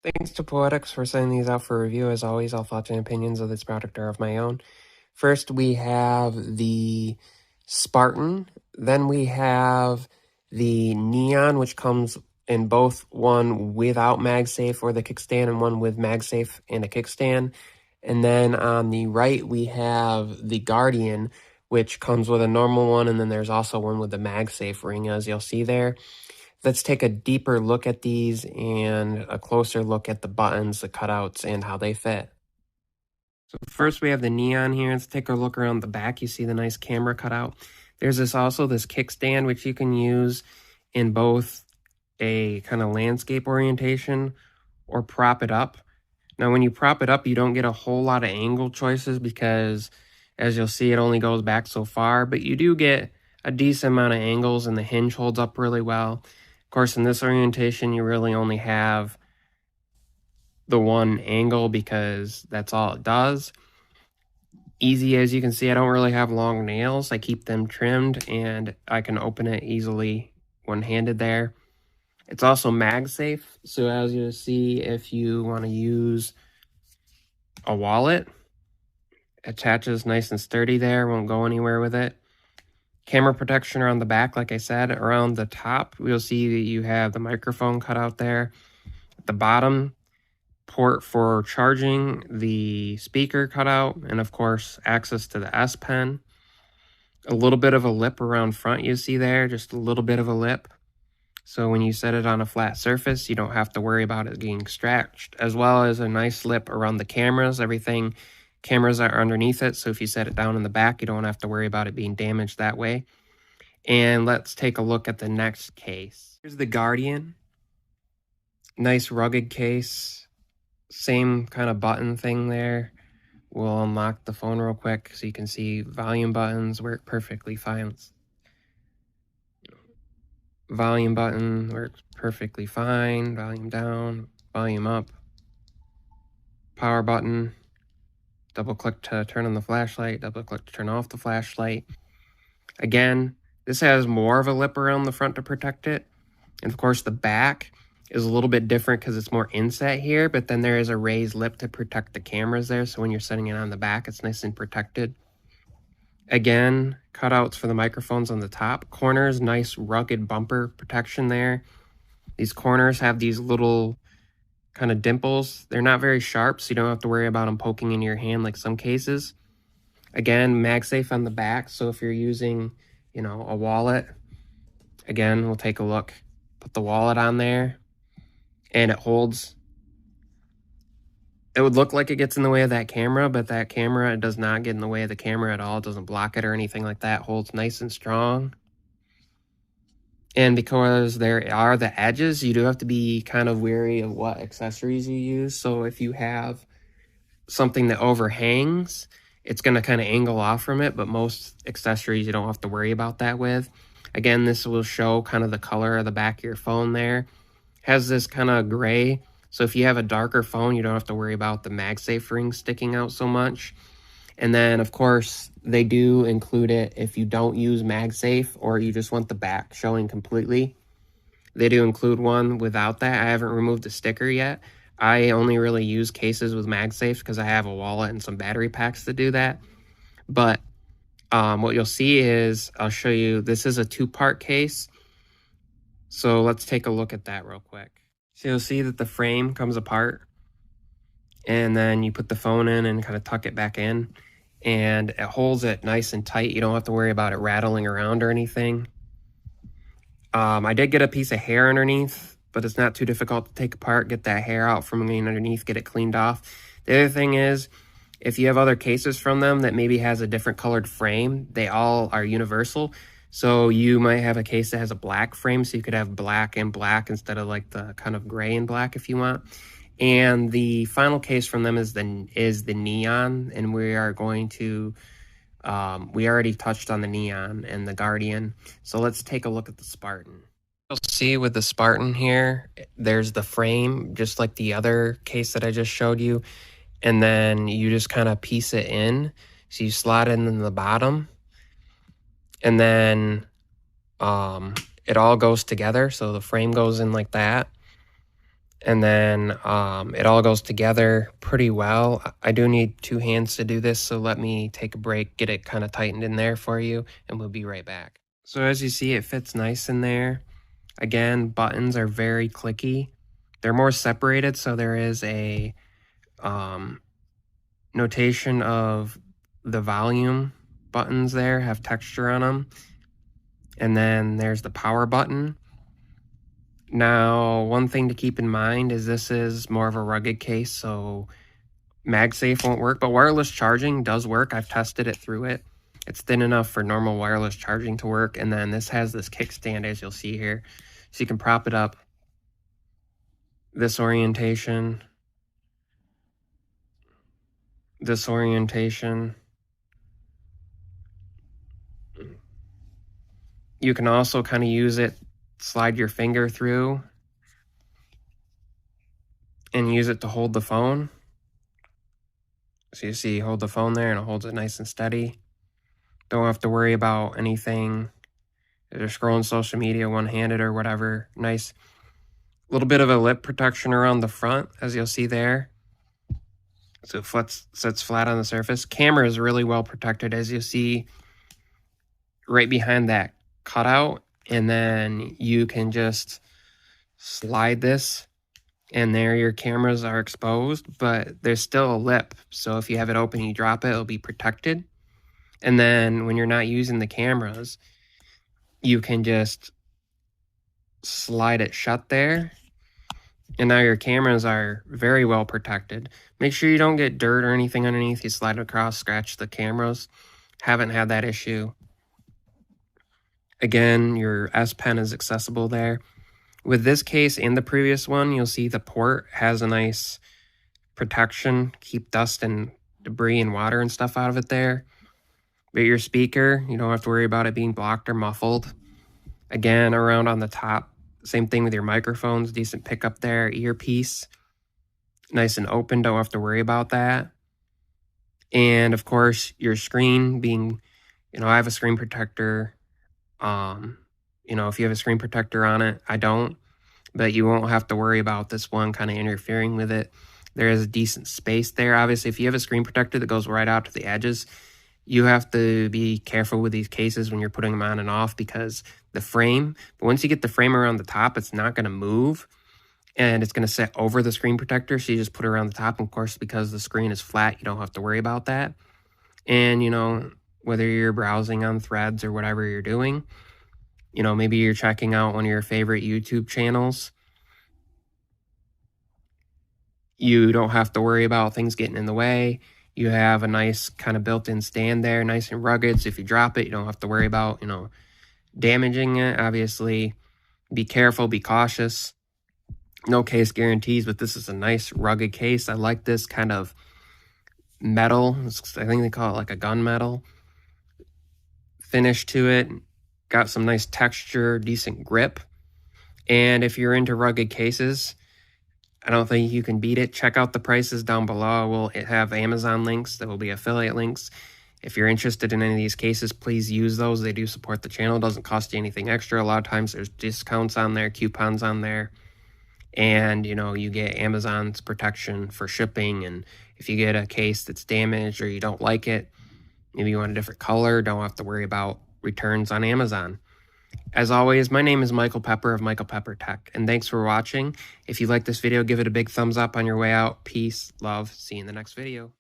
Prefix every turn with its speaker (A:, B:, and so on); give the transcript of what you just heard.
A: Thanks to Poetics for sending these out for review. As always, all thoughts and opinions of this product are of my own. First, we have the Spartan. Then we have the Neon, which comes in both one without MagSafe or the kickstand and one with MagSafe and a kickstand. And then on the right, we have the Guardian, which comes with a normal one, and then there's also one with the MagSafe ring, as you'll see there. Let's take a deeper look at these and a closer look at the buttons, the cutouts, and how they fit. So first we have the Neon here. Let's take a look around the back. You see the nice camera cutout. There's this kickstand, which you can use in both a kind of landscape orientation or prop it up. Now, when you prop it up, you don't get a whole lot of angle choices because, as you'll see, it only goes back so far, but you do get a decent amount of angles and the hinge holds up really well. Of course, in this orientation, you really only have the one angle because that's all it does. Easy, as you can see, I don't really have long nails. I keep them trimmed and I can open it easily one-handed there. It's also MagSafe, so as you'll see, if you want to use a wallet, attaches nice and sturdy there, won't go anywhere with it. Camera protection around the back, like I said. Around the top, you'll see that you have the microphone cut out there. At the bottom, port for charging, the speaker cut out, and of course, access to the S Pen. A little bit of a lip around front you see there, just a little bit of a lip. So when you set it on a flat surface, you don't have to worry about it getting scratched, as well as a nice lip around the cameras. Cameras are underneath it, so if you set it down in the back, you don't have to worry about it being damaged that way. And let's take a look at the next case. Here's the Guardian. Nice rugged case. Same kind of button thing there. We'll unlock the phone real quick so you can see volume buttons work perfectly fine. Volume button works perfectly fine. Volume down, volume up. Power button. Double click to turn on the flashlight, double click to turn off the flashlight. Again, this has more of a lip around the front to protect it. And of course the back is a little bit different because it's more inset here, but then there is a raised lip to protect the cameras there. So when you're setting it on the back, it's nice and protected. Again, cutouts for the microphones on the top. Corners, nice rugged bumper protection there. These corners have these little kind of dimples. They're not very sharp, so you don't have to worry about them poking in your hand like some cases. Again, MagSafe on the back, so if you're using, a wallet, again, we'll take a look. Put the wallet on there, and it holds. It would look like it gets in the way of that camera, but that camera, it does not get in the way of the camera at all. It doesn't block it or anything like that. It holds nice and strong. And because there are the edges, you do have to be kind of wary of what accessories you use. So if you have something that overhangs, it's going to kind of angle off from it, but most accessories you don't have to worry about that with. Again, this will show kind of the color of the back of your phone there. Has this kind of gray, so if you have a darker phone, you don't have to worry about the MagSafe ring sticking out so much. And then, of course, they do include it if you don't use MagSafe or you just want the back showing completely. They do include one without that. I haven't removed the sticker yet. I only really use cases with MagSafe because I have a wallet and some battery packs to do that. But what you'll see is, I'll show you, this is a two-part case. So let's take a look at that real quick. So you'll see that the frame comes apart. And then you put the phone in and kind of tuck it back in. And it holds it nice and tight. You don't have to worry about it rattling around or anything. I did get a piece of hair underneath, but it's not too difficult to take apart, get that hair out from underneath, get it cleaned off. The other thing is, if you have other cases from them that maybe has a different colored frame, they all are universal. So you might have a case that has a black frame, so you could have black and black instead of like the kind of gray and black if you want. And the final case from them is the Neon, and we are going to, we already touched on the Neon and the Guardian, so let's take a look at the Spartan. You'll see with the Spartan here, there's the frame, just like the other case that I just showed you, and then you just kind of piece it in, so you slot it in the bottom, and then it all goes together, so the frame goes in like that. And then it all goes together pretty well. I do need 2 hands to do this, so let me take a break, get it kind of tightened in there for you, and we'll be right back. So as you see, it fits nice in there. Again, buttons are very clicky. They're more separated, so there is a notation of the volume buttons there, have texture on them. And then there's the power button. Now, one thing to keep in mind is this is more of a rugged case, so MagSafe won't work, but wireless charging does work. I've tested it through it. It's thin enough for normal wireless charging to work. And then this has this kickstand, as you'll see here. So you can prop it up this orientation, this orientation. You can also kind of use it, slide your finger through and use it to hold the phone. So you see, hold the phone there and it holds it nice and steady. Don't have to worry about anything. If you're scrolling social media one-handed or whatever. Nice little bit of a lip protection around the front, as you'll see there. So it sits flat on the surface. Camera is really well protected, as you see right behind that cutout. And then you can just slide this, and there your cameras are exposed, but there's still a lip. So if you have it open, you drop it, it'll be protected. And then when you're not using the cameras, you can just slide it shut there. And now your cameras are very well protected. Make sure you don't get dirt or anything underneath. You slide it across, scratch the cameras. Haven't had that issue. Again, your S Pen is accessible there. With this case and the previous one, you'll see the port has a nice protection, keep dust and debris and water and stuff out of it there. But your speaker, you don't have to worry about it being blocked or muffled. Again, around on the top, same thing with your microphones, decent pickup there, earpiece, nice and open, don't have to worry about that. And of course, your screen being, I have a screen protector. If you have a screen protector on it, I don't, but you won't have to worry about this one kind of interfering with it. There is a decent space there. Obviously, if you have a screen protector that goes right out to the edges, you have to be careful with these cases when you're putting them on and off, because the frame, but once you get the frame around the top, it's not going to move and it's going to sit over the screen protector. So you just put it around the top. And of course, because the screen is flat, you don't have to worry about that. And, whether you're browsing on Threads or whatever you're doing, maybe you're checking out one of your favorite YouTube channels, you don't have to worry about things getting in the way. You have a nice kind of built-in stand there, nice and rugged. So if you drop it, you don't have to worry about, damaging it. Obviously, be careful, be cautious. No case guarantees, but this is a nice rugged case. I like this kind of metal. I think they call it like a gunmetal finish to it. Got some nice texture, decent grip. And if you're into rugged cases, I don't think you can beat it. Check out the prices down below. We'll have Amazon links. There will be affiliate links. If you're interested in any of these cases, please use those. They do support the channel. It doesn't cost you anything extra. A lot of times there's discounts on there, coupons on there. And, you get Amazon's protection for shipping. And if you get a case that's damaged or you don't like it, maybe you want a different color, don't have to worry about returns on Amazon. As always, my name is Michael Pepper of Michael Pepper Tech, and thanks for watching. If you like this video, give it a big thumbs up on your way out. Peace, love, see you in the next video.